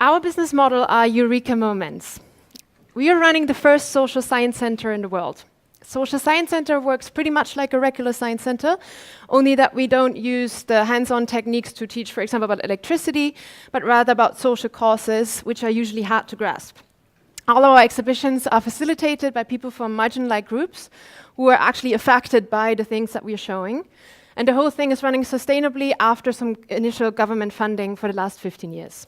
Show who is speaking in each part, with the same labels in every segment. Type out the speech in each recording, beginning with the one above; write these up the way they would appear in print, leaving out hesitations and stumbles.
Speaker 1: Our business model are Eureka moments. We are running the first social science center in the world. Social science center works pretty much like a regular science center, only that we don't use the hands-on techniques to teach, for example, about electricity, but rather about social causes, which are usually hard to grasp. All our exhibitions are facilitated by people from marginalized groups who are actually affected by the things that we are showing. And the whole thing is running sustainably after some initial government funding for the last 15 years.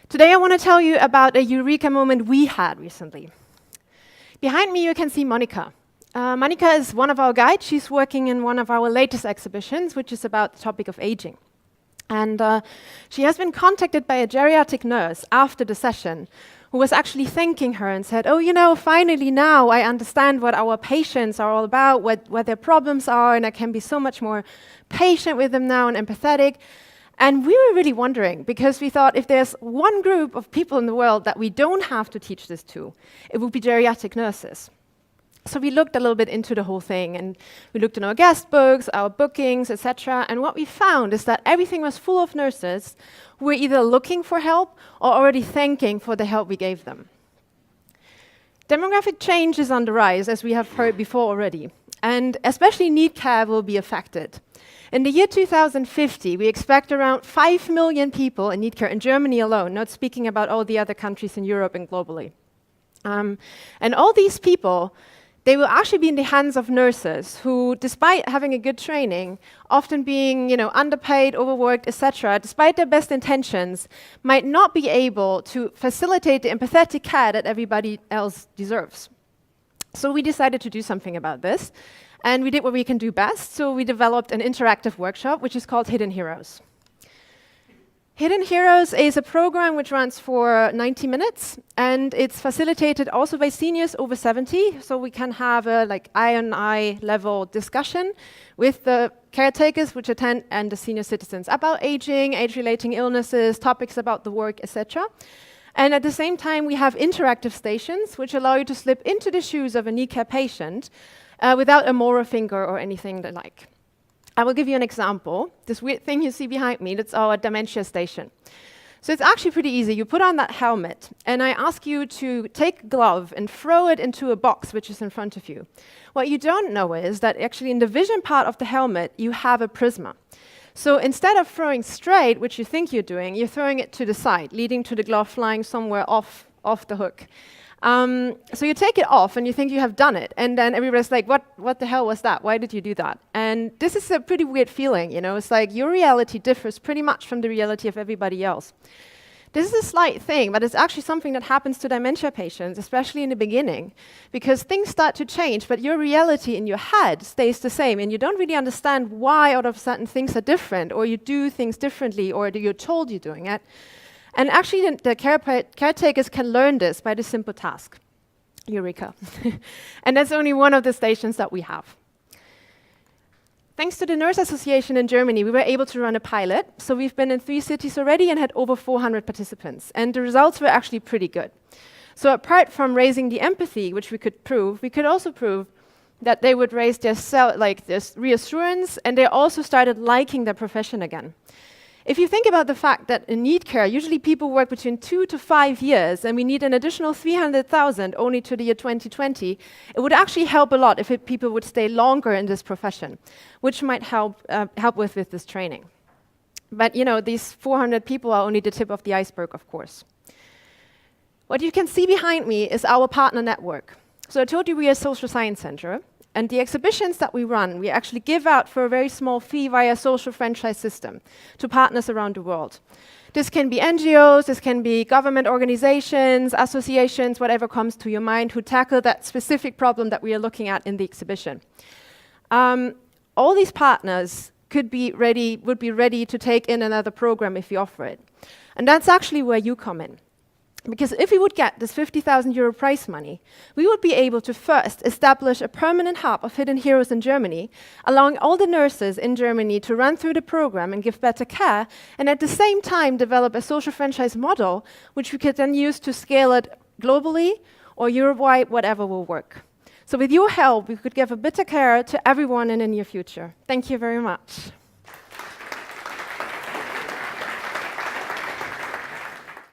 Speaker 1: Today I want to tell you about a Eureka moment we had recently. Behind me you can see Monica. Monica is one of our guides. She's working in one of our latest exhibitions, which is about the topic of aging. And she has been contacted by a geriatric nurse after the session, who was actually thanking her and said, oh, you know, finally now I understand what our patients are all about, what their problems are, and I can be so much more patient with them now and empathetic. And we were really wondering, because we thought if there's one group of people in the world that we don't have to teach this to, it would be geriatric nurses. So we looked a little bit into the whole thing, and we looked in our guest books, our bookings, etc. And what we found is that everything was full of nurses who were either looking for help or already thanking for the help we gave them. Demographic change is on the rise, as we have heard before already, and especially need care will be affected. In the year 2050, we expect around 5 million people in need care in Germany alone, not speaking about all the other countries in Europe and globally. And all these people, they will actually be in the hands of nurses who, despite having a good training, often being underpaid, overworked, etc., despite their best intentions, might not be able to facilitate the empathetic care that everybody else deserves. So we decided to do something about this. And we did what we can do best, so we developed an interactive workshop, which is called Hidden Heroes. Hidden Heroes is a program which runs for 90 minutes, and it's facilitated also by seniors over 70, so we can have a eye-on-eye level discussion with the caretakers which attend and the senior citizens about aging, age-relating illnesses, topics about the work, etc. And at the same time, we have interactive stations which allow you to slip into the shoes of a knee care patient without a moral finger or anything like. I will give you an example. This weird thing you see behind me, that's our dementia station. So it's actually pretty easy. You put on that helmet, and I ask you to take a glove and throw it into a box which is in front of you. What you don't know is that actually in the vision part of the helmet, you have a prisma. So instead of throwing straight, which you think you're doing, you're throwing it to the side, leading to the glove flying somewhere off the hook. So you take it off and you think you have done it, and then everybody's like, what the hell was that? Why did you do that? And this is a pretty weird feeling, It's like your reality differs pretty much from the reality of everybody else. This is a slight thing, but it's actually something that happens to dementia patients, especially in the beginning, because things start to change, but your reality in your head stays the same, and you don't really understand why all of a sudden things are different, or you do things differently, or you're told you're doing it. And actually, the caretakers can learn this by this simple task. Eureka. And that's only one of the stations that we have. Thanks to the Nurse Association in Germany, we were able to run a pilot. So we've been in 3 cities already and had over 400 participants. And the results were actually pretty good. So apart from raising the empathy, which we could prove, we could also prove that they would raise their reassurance, and they also started liking their profession again. If you think about the fact that in need care, usually people work between 2 to 5 years, and we need an additional 300,000 only to the year 2020, it would actually help a lot if people would stay longer in this profession, which might help with this training. But these 400 people are only the tip of the iceberg, of course. What you can see behind me is our partner network. So I told you we are a social science center. And the exhibitions that we run, we actually give out for a very small fee via a social franchise system to partners around the world. This can be NGOs, this can be government organizations, associations, whatever comes to your mind, who tackle that specific problem that we are looking at in the exhibition. All these partners would be ready to take in another program if we offer it. And that's actually where you come in. Because if we would get this 50,000 euro prize money, we would be able to first establish a permanent hub of Hidden Heroes in Germany, allowing all the nurses in Germany to run through the program and give better care, and at the same time develop a social franchise model, which we could then use to scale it globally or Europe-wide, whatever will work. So with your help, we could give a better care to everyone in the near future. Thank you very much.